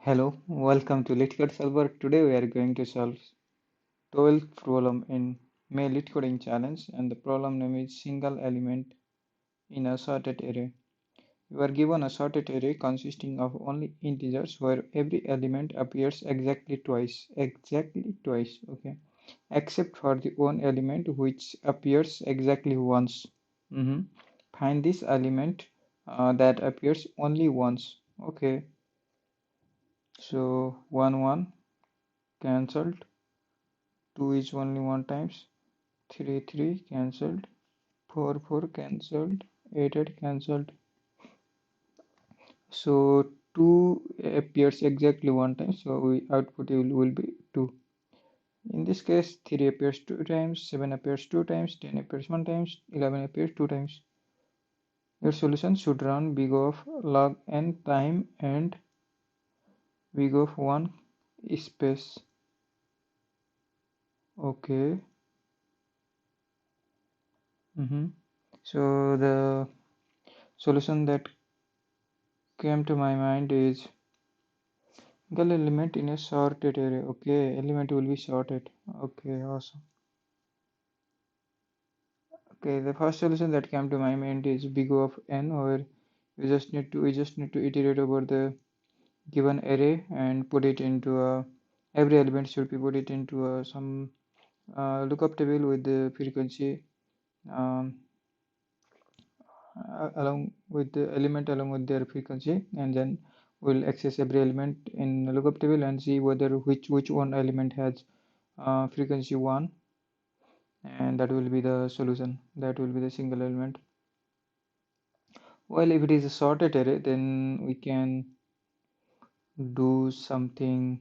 Hello, welcome to Leetcode Solver. Today we are going to solve 12th problem in May Leetcoding challenge, and the problem name is single element in a sorted array. You are given a sorted array consisting of only integers where every element appears exactly twice, okay, except for the one element which appears exactly once. Mhm. Find this element that appears only once. Okay, so 1 1 cancelled. 2 is only one times, 3 3 cancelled, 4 4 cancelled, 8 8 cancelled. So 2 appears exactly one time, so output will be 2. In this case, 3 appears 2 times, 7 appears 2 times, 10 appears 1 times, 11 appears 2 times. Your solution should run big of log n time and big of 1 space. Okay. So the solution that came to my mind is single element in a sorted array. Okay, element will be sorted. Okay, awesome. Okay, the first solution that came to my mind is big O of n, where we just need to iterate over the given array and put it into a every element should be put it into some lookup table with the frequency um, along with the element along with their frequency, and then we'll access every element in the lookup table and see whether which one element has frequency 1, and that will be the solution. That will be the single element. Well, if it is a sorted array, then we can do something,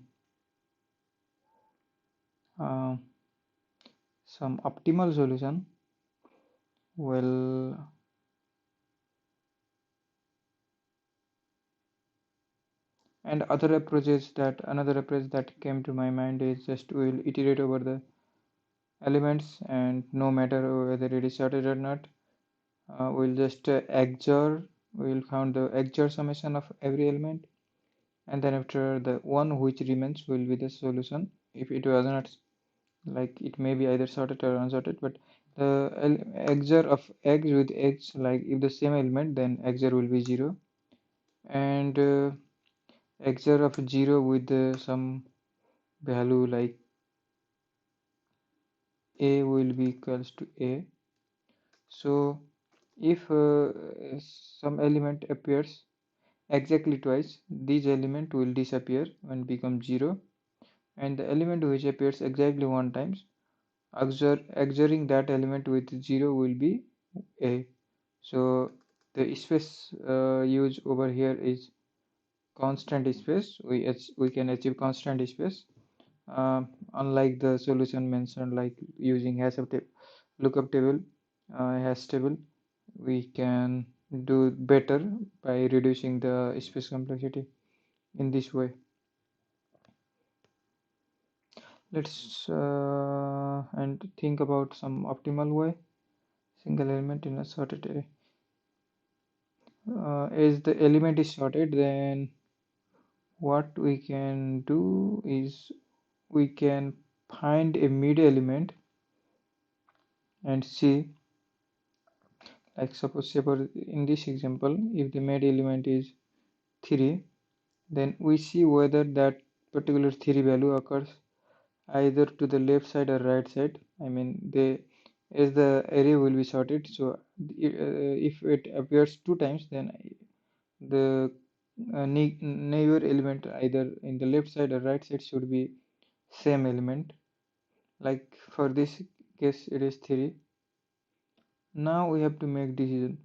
uh, some optimal solution. Well, and another approach that came to my mind is just we'll iterate over the elements, and no matter whether it is sorted or not, we'll just we'll count the XOR summation of every element, and then after the one which remains will be the solution. If it was not, like, it may be either sorted or unsorted, but the XOR of eggs with eggs, like if the same element, then XOR will be 0, and XOR of 0 with some value like a will be equals to a. So if some element appears exactly twice, this element will disappear and become 0, and the element which appears exactly one times, XORing that element with 0 will be a. So the space used over here is constant space. We can achieve constant space, unlike the solution mentioned, like using lookup table, hash table. We can do better by reducing the space complexity in this way. Let's and think about some optimal way. Single element in a sorted array. As the element is sorted, then what we can do is we can find a mid element and see, like suppose in this example, if the mid element is 3, then we see whether that particular 3 value occurs either to the left side or right side. I mean, as the array will be sorted, so if it appears 2 times, then the neighbor element either in the left side or right side should be same element. Like for this case it is 3. Now we have to make decision.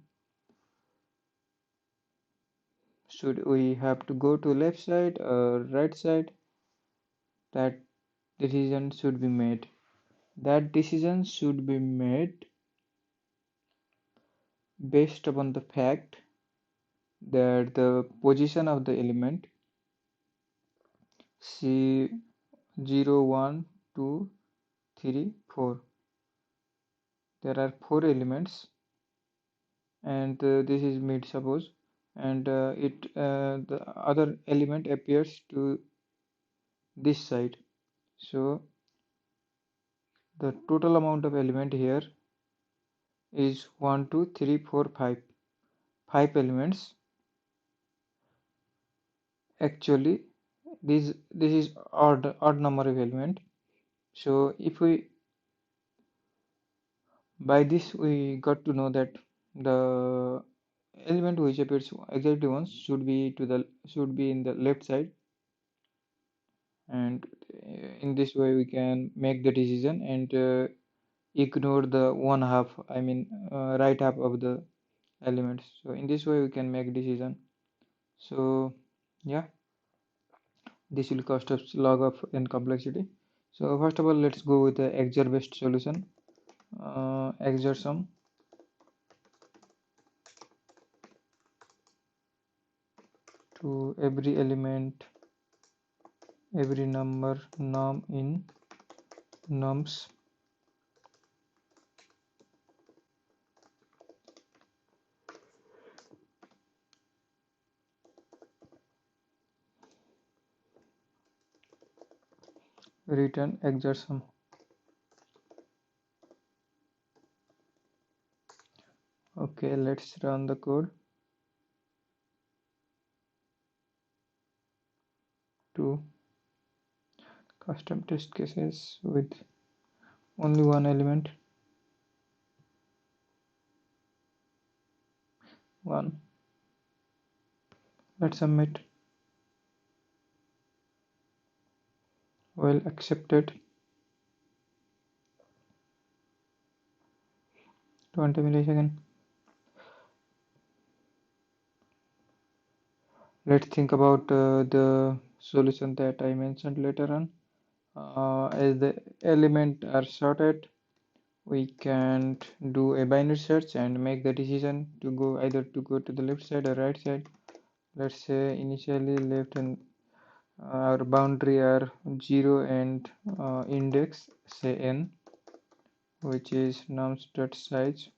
Should we have to go to left side or right side? That decision should be made. That decision should be made based upon the fact that the position of the element C 0 1 2 3 4, there are 4 elements, and this is mid, suppose, and the other element appears to this side. So the total amount of element here is 1 2 3 4 5, 5 elements. Actually this is odd number of element. So if we, by this we got to know that the element which appears exactly once should be in the left side, and in this way we can make the decision and ignore the one half, I mean right half of the elements. So in this way we can make decision. So yeah, this will cost us log of n complexity. So first of all, let's go with the XOR based solution. XOR sum to every element, every number num in nums return XOR sum. Okay, let's run the code to custom test cases with only one element, one. Let's submit. Well accepted. 20 milliseconds. Let's think about the solution that I mentioned later on. As the element are sorted, we can do a binary search and make the decision to go either to go to the left side or right side. Let's say initially left, and our boundary are 0 and index say n, which is nums.size.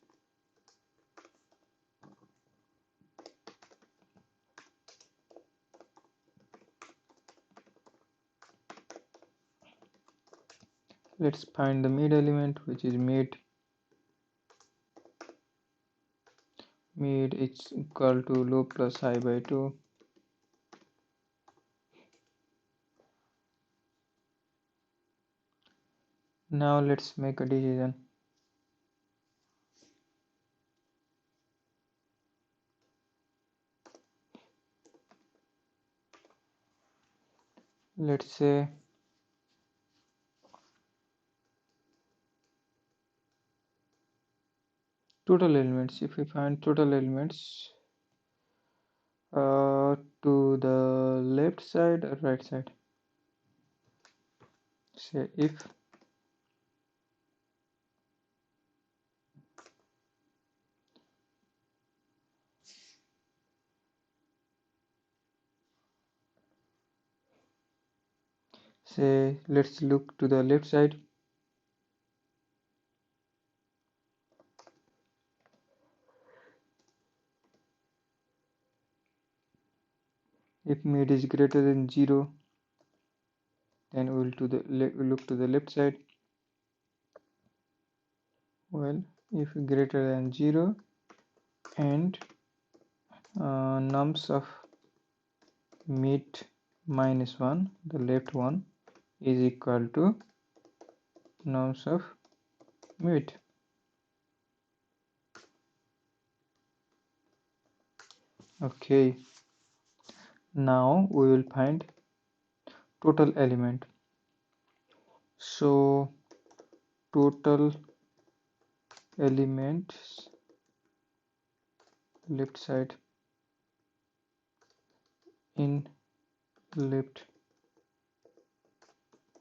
Let's find the mid element, which is mid. Mid is equal to low plus high by 2. Now let's make a decision. Let's say total elements. If we find total elements to the left side or right side, say if say let's look to the left side. If mid is greater than 0, then we will look to the left side. Well, if greater than 0 and nums of mid minus 1, the left one, is equal to nums of mid. Okay, now we will find total element. So total elements left side in left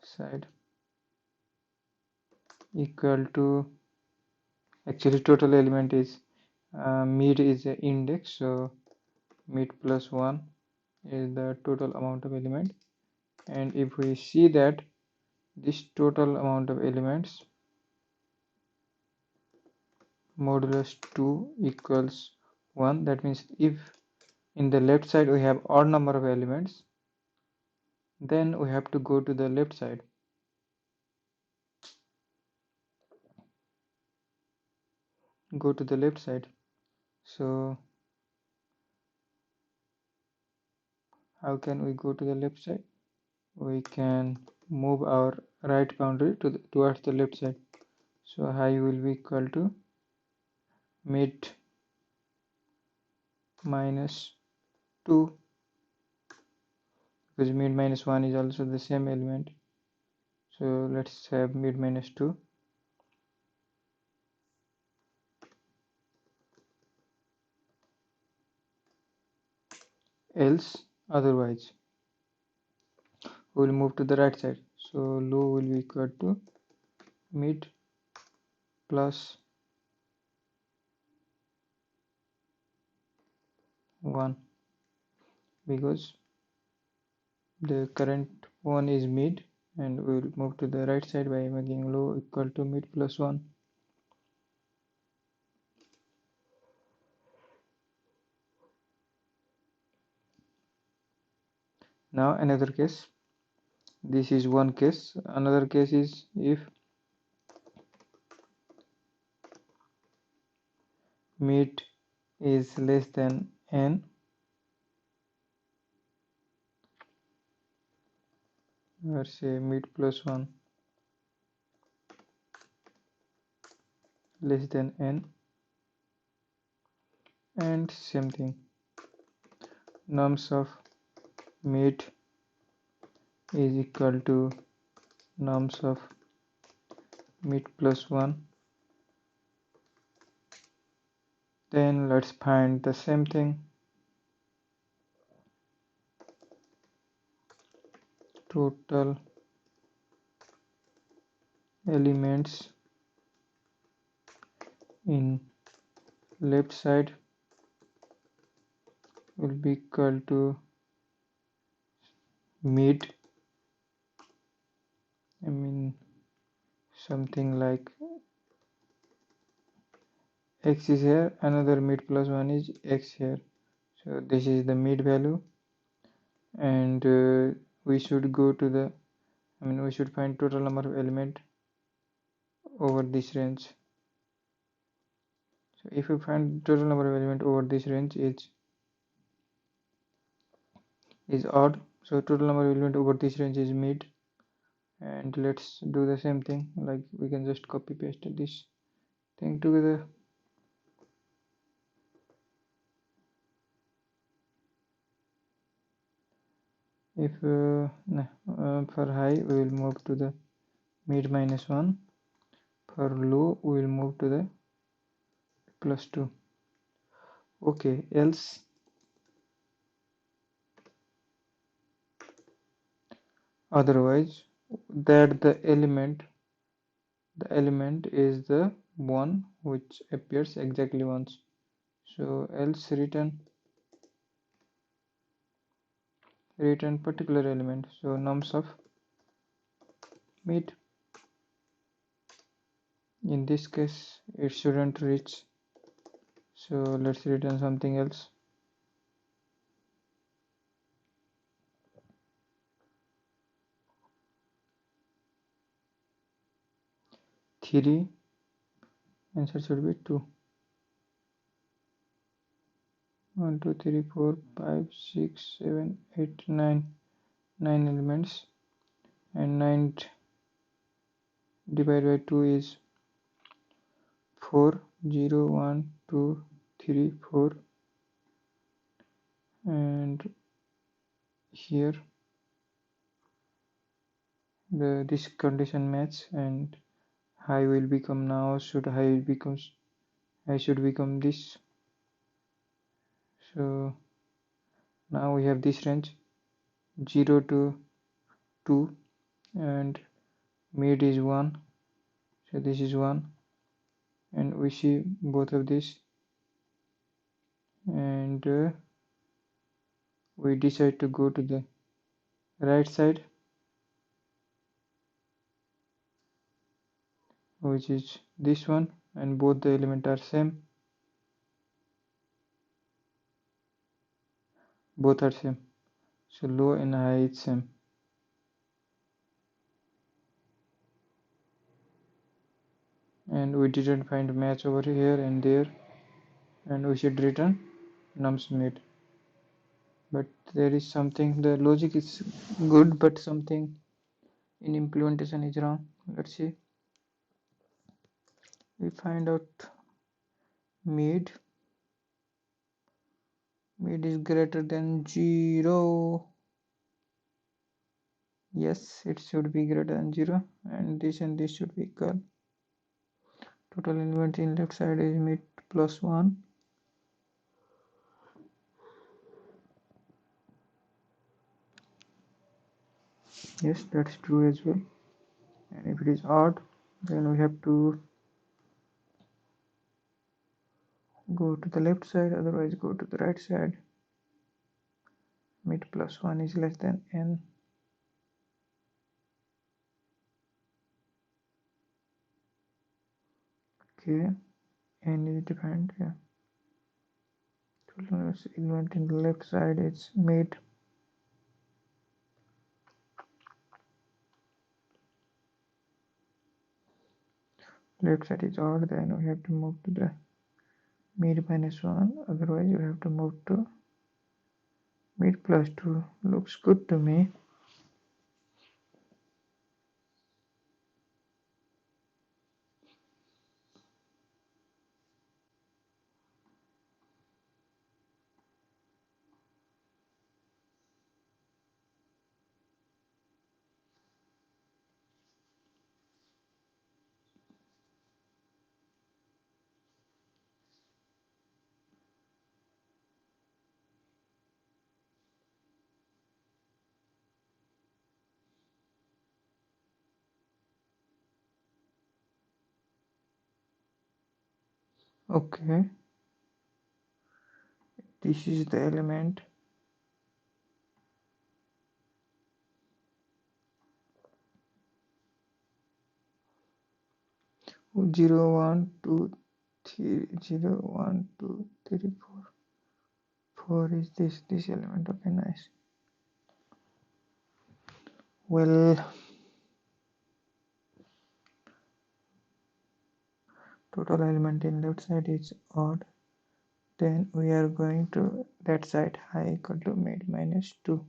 side equal to, actually total element is mid is the index, so mid plus 1 is the total amount of element. And if we see that this total amount of elements modulus 2 equals 1, that means if In the left side we have odd number of elements, then we have to go to the left side. Go to the left side. So how can we go to the left side? We can move our right boundary towards the left side. So high will be equal to mid minus 2, because mid minus 1 is also the same element. So let's have mid minus 2. Else otherwise we will move to the right side. So low will be equal to mid plus 1, because the current one is mid, and we will move to the right side by making low equal to mid plus 1. Now another case. This is one case. Another case is if mid is less than n, or say mid plus 1 less than n, and same thing, nums of mid is equal to nums of mid plus 1. Then let's find the same thing, total elements in left side will be equal to mid, I mean something like x is here, another mid plus 1 is x here. So this is the mid value, and we should go to the, we should find total number of element over this range. So if we find total number of element over this range is odd, so total number of element over this range is mid. And let's do the same thing, like we can just copy paste this thing together. If for high we will move to the mid minus 1, for low we will move to the plus 2. Okay, else otherwise that the element is the one which appears exactly once. So else return particular element, so nums of mid. In this case it shouldn't reach, so let's return something else. 3, answer should be 2. 1 2 3 4 5 6 7 8 9 9 elements, and 9 divided by 2 is 4 0 1 2 3 4, and here this condition match, and high will become, now should high becomes, high should become this. So now we have this range 0 to 2, and mid is 1, so this is 1, and we see both of these, and we decide to go to the right side, which is this one, and both the elements are same. Both are same. So low and high is same. And we didn't find match over here and there, and we should return nums mid. But there is something, the logic is good, but something in implementation is wrong. Let's see. We find out mid is greater than 0. Yes, it should be greater than 0, and this should be equal. Total element in left side is mid plus 1. Yes, that's true as well. And if it is odd, then we have to go to the left side, otherwise go to the right side. Mid plus 1 is less than n. Okay, n is defined. Yeah. Total element in the left side is mid. Left side is odd, then we have to move to the mid minus 1, otherwise you have to move to mid plus 2. Looks good to me. Okay, this is the element. 0 1 2 3 0 1 2 3 4. 4 is this element. Okay, nice. Well, total element in left side is odd, then we are going to that side high equal to mid minus 2.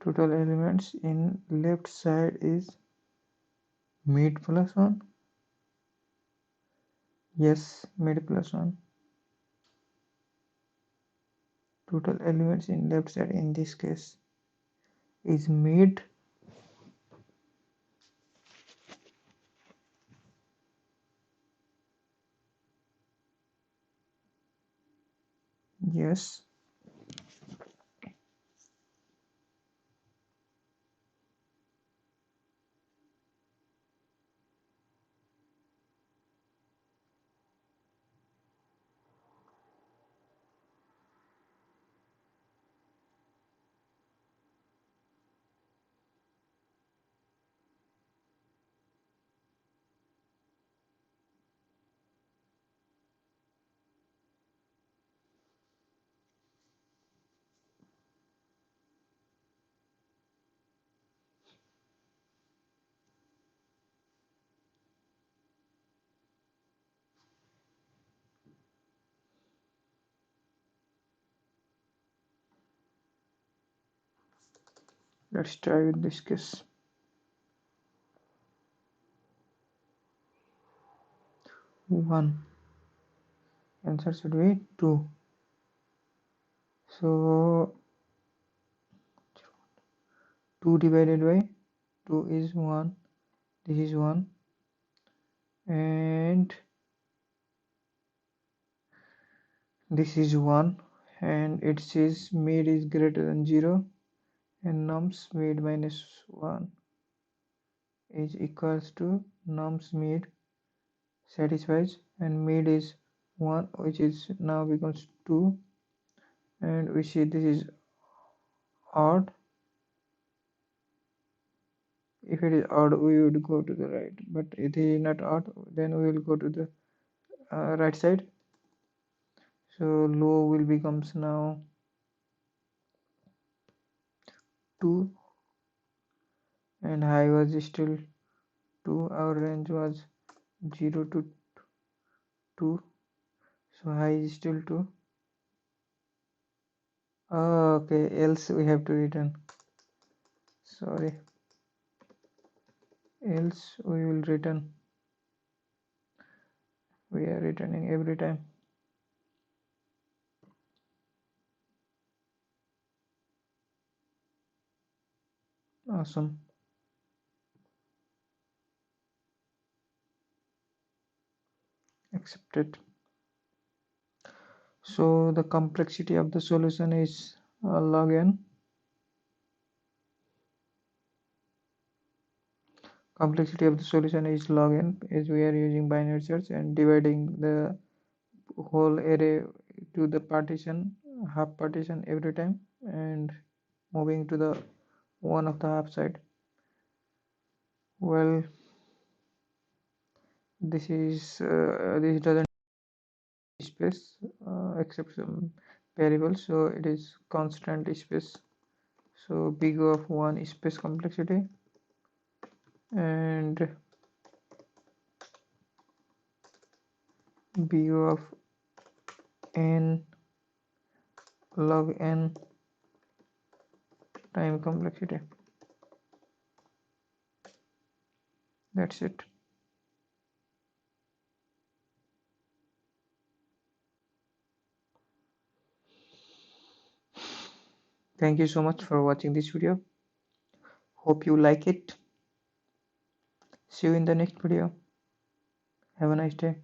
Total elements in left side is mid plus 1. Yes, mid plus 1. Total elements in left side in this case is mid. Yes. Let's try with this case. 1. Answer should be 2. So 2 divided by 2 is 1. This is 1. And this is 1. and it says mid is greater than 0 and nums mid minus 1 is equals to nums mid satisfies, and mid is 1, which is now becomes 2, and we see this is odd. If it is odd, we would go to the right, but it is not odd, then we will go to the right side. So low will becomes now 2 and high was still 2. Our range was 0 to 2, so high is still 2. Oh, okay, else we have to return. Sorry, else we will return. We are returning every time. Awesome. Accepted. So the complexity of the solution is log n. Complexity of the solution is log n, as we are using binary search and dividing the whole array to the partition, half partition every time, and moving to the one of the half side. Well, this doesn't space except some variables, so it is constant space. So big O of 1 space complexity and big O of n log n time complexity. That's it. Thank you so much for watching this video. Hope you like it. See you in the next video. Have a nice day.